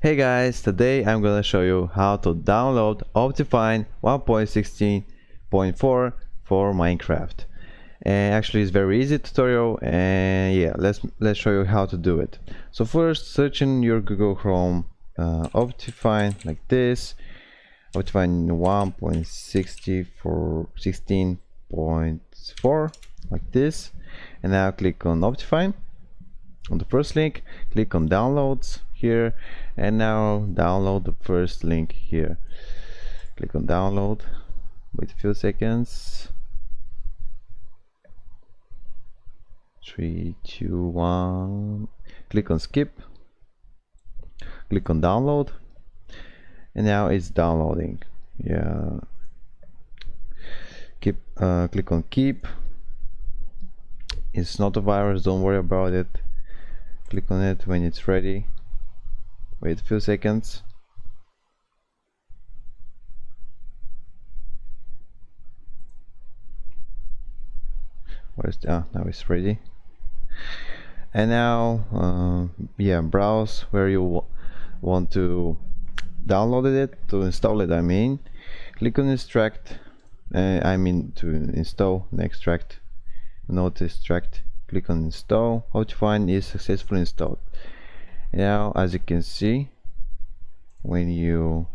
Hey guys, today I'm gonna show you how to download Optifine 1.16.4 for Minecraft. And actually it's very easy tutorial, and yeah, let's show you how to do it. So first, search in your Google Chrome Optifine like this, Optifine 1.16.4 like this, and now click on Optifine. On the first link, click on downloads here, and now download the first link here. Click on download, wait a few seconds. 3, 2, 1. Click on skip, click on download, and now it's downloading. Yeah, click on keep. It's not a virus, don't worry about it. Click on it when it's ready. Wait a few seconds. Now it's ready. And now yeah, browse where you want to download it, to install it. Click on extract. To install and extract. Not extract. Click on install. Optifine is successfully installed. Now, as you can see, when you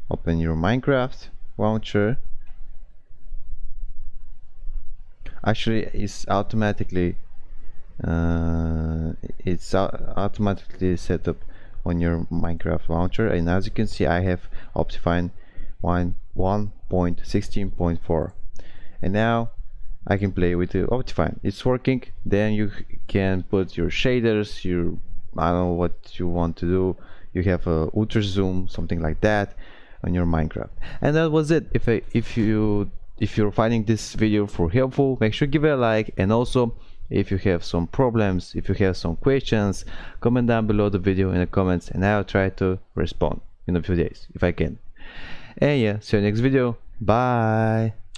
open your Minecraft launcher, actually it's automatically set up on your Minecraft launcher, and as you can see, I have Optifine 1.16.4, and now I can play with the Optifine. It's working. Then you can put your shaders, I don't know what you want to do. You have a ultra zoom, something like that, on your Minecraft. And that was it. If you're finding this video helpful, make sure to give it a like, and also if you have some problems, if you have some questions, comment down below the video in the comments, and I'll try to respond in a few days if I can. And yeah, see you next video. Bye.